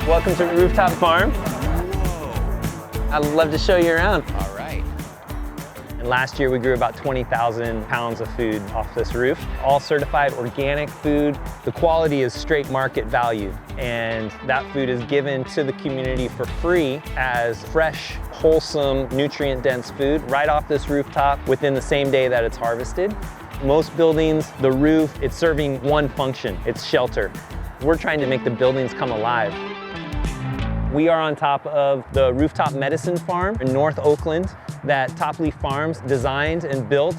Welcome to Rooftop Farm. I'd love to show you around. All right. And last year we grew about 20,000 pounds of food off this roof. All certified organic food. The quality is straight market value, and that food is given to the community for free as fresh, wholesome, nutrient-dense food right off this rooftop within the same day that it's harvested. Most buildings, the roof, it's serving one function, it's shelter. We're trying to make the buildings come alive. We are on top of the Rooftop Medicine Farm in North Oakland that Top Leaf Farms designed and built.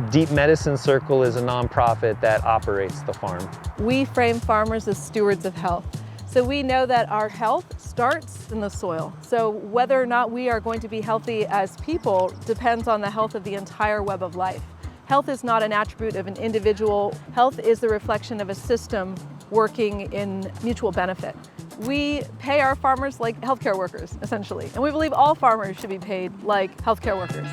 Deep Medicine Circle is a nonprofit that operates the farm. We frame farmers as stewards of health. So we know that our health starts in the soil. So whether or not we are going to be healthy as people depends on the health of the entire web of life. Health is not an attribute of an individual. Health is the reflection of a system working in mutual benefit. We pay our farmers like healthcare workers, essentially. And we believe all farmers should be paid like healthcare workers.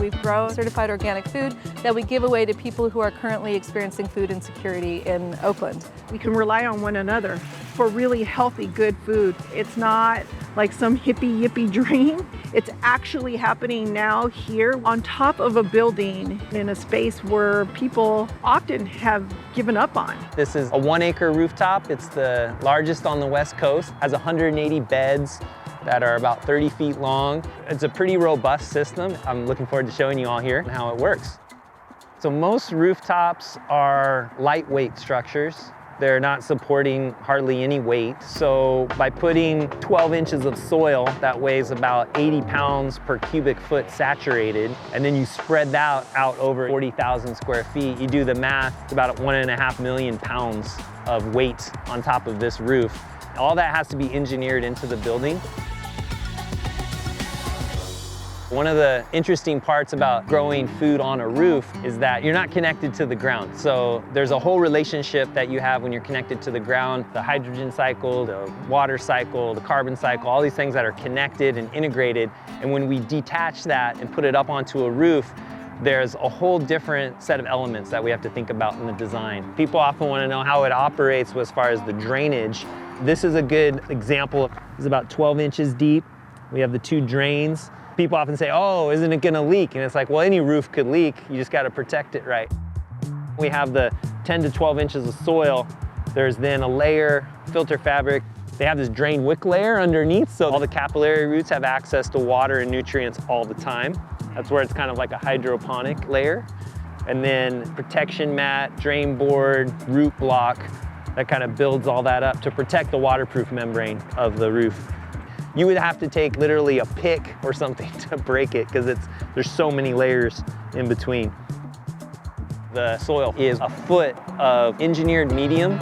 We've grown certified organic food that we give away to people who are currently experiencing food insecurity in Oakland. We can rely on one another for really healthy, good food. It's not like some hippie yippie dream. It's actually happening now here on top of a building in a space where people often have given up on. This is a 1-acre rooftop. It's the largest on the West Coast, has 180 beds that are about 30 feet long. It's a pretty robust system. I'm looking forward to showing you all here how it works. So most rooftops are lightweight structures. They're not supporting hardly any weight. So by putting 12 inches of soil that weighs about 80 pounds per cubic foot saturated, and then you spread that out over 40,000 square feet, you do the math, it's about 1.5 million pounds of weight on top of this roof. All that has to be engineered into the building. One of the interesting parts about growing food on a roof is that you're not connected to the ground. So there's a whole relationship that you have when you're connected to the ground, the hydrogen cycle, the water cycle, the carbon cycle, all these things that are connected and integrated. And when we detach that and put it up onto a roof, there's a whole different set of elements that we have to think about in the design. People often want to know how it operates as far as the drainage. This is a good example. It's about 12 inches deep. We have the 2 drains. People often say, oh, isn't it gonna leak? And it's like, well, any roof could leak. You just gotta protect it right. We have the 10 to 12 inches of soil. There's then a layer, filter fabric. They have this drain wick layer underneath, so all the capillary roots have access to water and nutrients all the time. That's where it's kind of like a hydroponic layer. And then protection mat, drain board, root block, that kind of builds all that up to protect the waterproof membrane of the roof. You would have to take literally a pick or something to break it because there's so many layers in between. The soil is a foot of engineered medium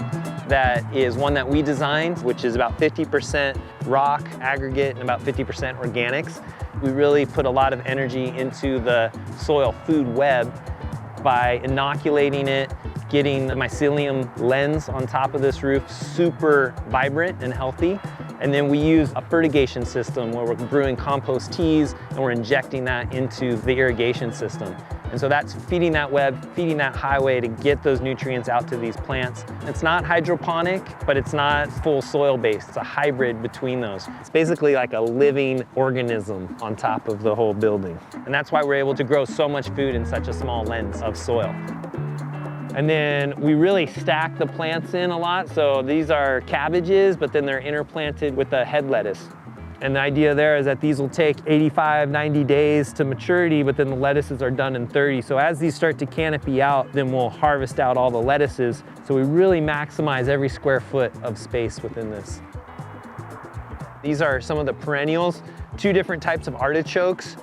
that is one that we designed, which is about 50% rock, aggregate, and about 50% organics. We really put a lot of energy into the soil food web by inoculating it, getting the mycelium lens on top of this roof super vibrant and healthy. And then we use a fertigation system where we're brewing compost teas and we're injecting that into the irrigation system. And so that's feeding that web, feeding that highway to get those nutrients out to these plants. It's not hydroponic, but it's not full soil-based. It's a hybrid between those. It's basically like a living organism on top of the whole building. And that's why we're able to grow so much food in such a small lens of soil. And then we really stack the plants in a lot. So these are cabbages, but then they're interplanted with a head lettuce. And the idea there is that these will take 85, 90 days to maturity, but then the lettuces are done in 30. So as these start to canopy out, then we'll harvest out all the lettuces. So we really maximize every square foot of space within this. These are some of the perennials, 2 different types of artichokes.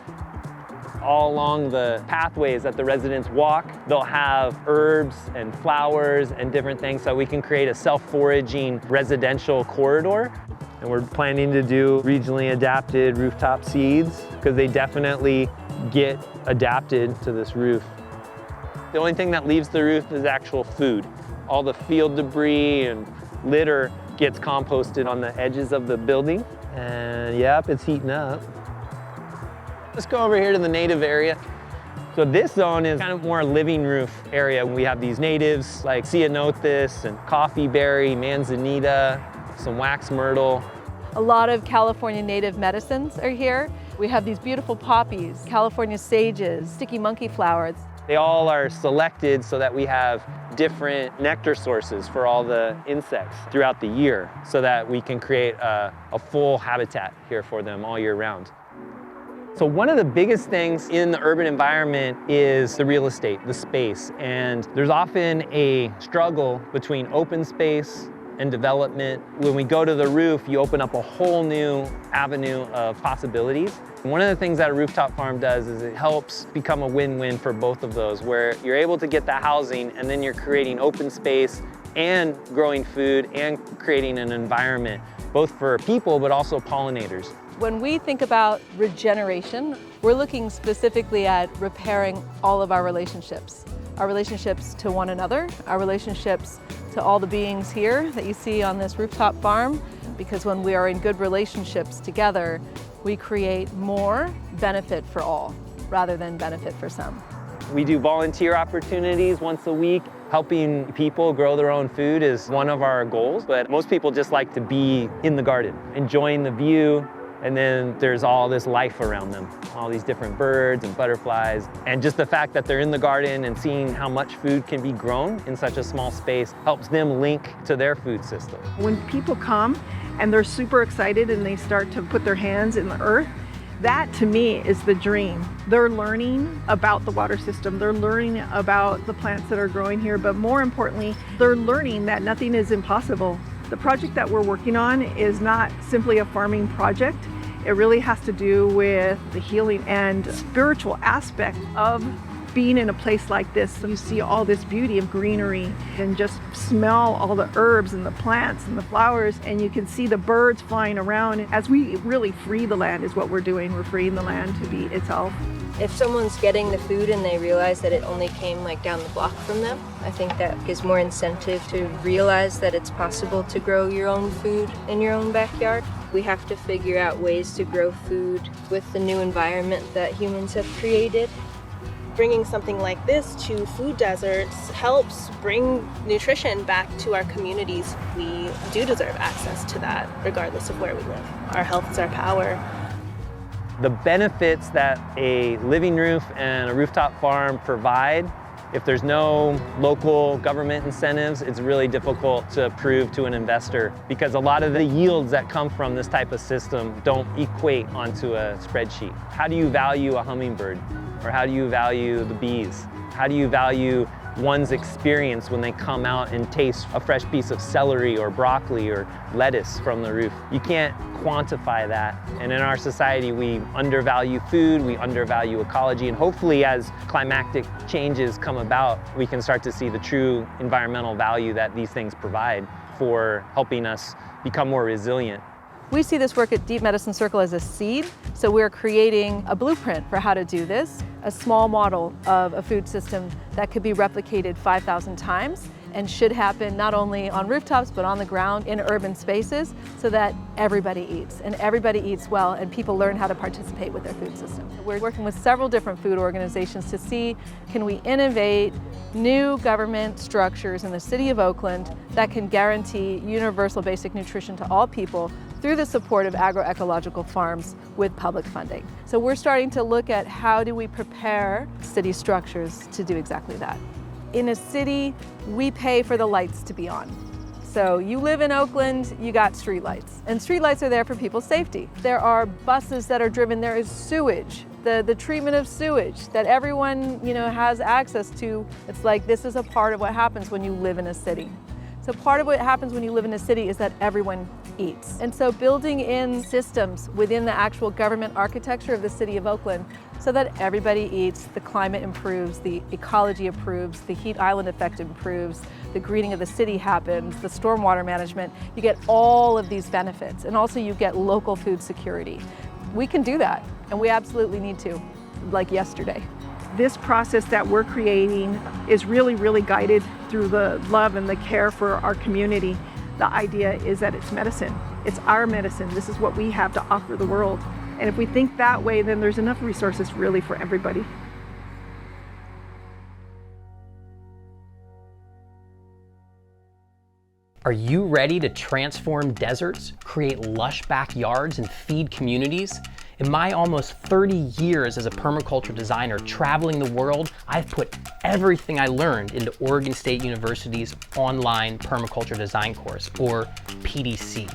All along the pathways that the residents walk, they'll have herbs and flowers and different things so we can create a self-foraging residential corridor. And we're planning to do regionally adapted rooftop seeds because they definitely get adapted to this roof. The only thing that leaves the roof is actual food. All the field debris and litter gets composted on the edges of the building. And yep, it's heating up. Let's go over here to the native area. So this zone is kind of more a living roof area. We have these natives like ceanothus and coffee berry, manzanita, some wax myrtle. A lot of California native medicines are here. We have these beautiful poppies, California sages, sticky monkey flowers. They all are selected so that we have different nectar sources for all the insects throughout the year so that we can create a full habitat here for them all year round. So one of the biggest things in the urban environment is the real estate, the space. And there's often a struggle between open space and development. When we go to the roof, you open up a whole new avenue of possibilities. One of the things that a rooftop farm does is it helps become a win-win for both of those, where you're able to get the housing and then you're creating open space and growing food and creating an environment, both for people but also pollinators. When we think about regeneration, we're looking specifically at repairing all of our relationships to one another, our relationships to all the beings here that you see on this rooftop farm, because when we are in good relationships together, we create more benefit for all rather than benefit for some. We do volunteer opportunities once a week. Helping people grow their own food is one of our goals, but most people just like to be in the garden, enjoying the view. And then there's all this life around them, all these different birds and butterflies. And just the fact that they're in the garden and seeing how much food can be grown in such a small space helps them link to their food system. When people come and they're super excited and they start to put their hands in the earth, that to me is the dream. They're learning about the water system, they're learning about the plants that are growing here, but more importantly, they're learning that nothing is impossible. The project that we're working on is not simply a farming project. It really has to do with the healing and spiritual aspect of being in a place like this. You see all this beauty of greenery and just smell all the herbs and the plants and the flowers, and you can see the birds flying around. As we really free the land is what we're doing. We're freeing the land to be itself. If someone's getting the food and they realize that it only came like down the block from them, I think that gives more incentive to realize that it's possible to grow your own food in your own backyard. We have to figure out ways to grow food with the new environment that humans have created. Bringing something like this to food deserts helps bring nutrition back to our communities. We do deserve access to that regardless of where we live. Our health is our power. The benefits that a living roof and a rooftop farm provide, if there's no local government incentives, it's really difficult to prove to an investor because a lot of the yields that come from this type of system don't equate onto a spreadsheet. How do you value a hummingbird? Or how do you value the bees? How do you value one's experience when they come out and taste a fresh piece of celery or broccoli or lettuce from the roof? You can't quantify that. And in our society, we undervalue food, we undervalue ecology, and hopefully as climatic changes come about, we can start to see the true environmental value that these things provide for helping us become more resilient. We see this work at Deep Medicine Circle as a seed, so we're creating a blueprint for how to do this, a small model of a food system that could be replicated 5,000 times and should happen not only on rooftops but on the ground in urban spaces so that everybody eats and everybody eats well and people learn how to participate with their food system. We're working with several different food organizations to see can we innovate new government structures in the city of Oakland that can guarantee universal basic nutrition to all people through the support of agroecological farms with public funding. So we're starting to look at how do we prepare city structures to do exactly that. In a city, we pay for the lights to be on. So you live in Oakland, you got streetlights, and streetlights are there for people's safety. There are buses that are driven, there is sewage, the treatment of sewage that everyone has access to. It's like this is a part of what happens when you live in a city. So part of what happens when you live in a city is that everyone eats. And so building in systems within the actual government architecture of the city of Oakland so that everybody eats, the climate improves, the ecology improves, the heat island effect improves, the greening of the city happens, the stormwater management, you get all of these benefits. And also you get local food security. We can do that, and we absolutely need to, like yesterday. This process that we're creating is really, really guided through the love and the care for our community. The idea is that it's medicine. It's our medicine. This is what we have to offer the world. And if we think that way, then there's enough resources really for everybody. Are you ready to transform deserts, create lush backyards, and feed communities? In my almost 30 years as a permaculture designer traveling the world, I've put everything I learned into Oregon State University's online permaculture design course, or PDC.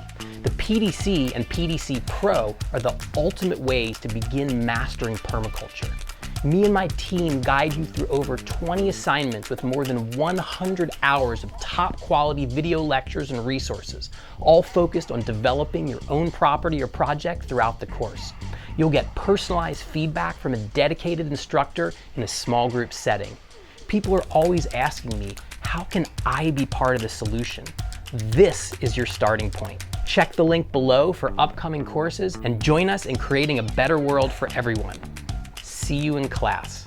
The PDC and PDC Pro are the ultimate ways to begin mastering permaculture. Me and my team guide you through over 20 assignments with more than 100 hours of top quality video lectures and resources, all focused on developing your own property or project throughout the course. You'll get personalized feedback from a dedicated instructor in a small group setting. People are always asking me, how can I be part of the solution? This is your starting point. Check the link below for upcoming courses and join us in creating a better world for everyone. See you in class.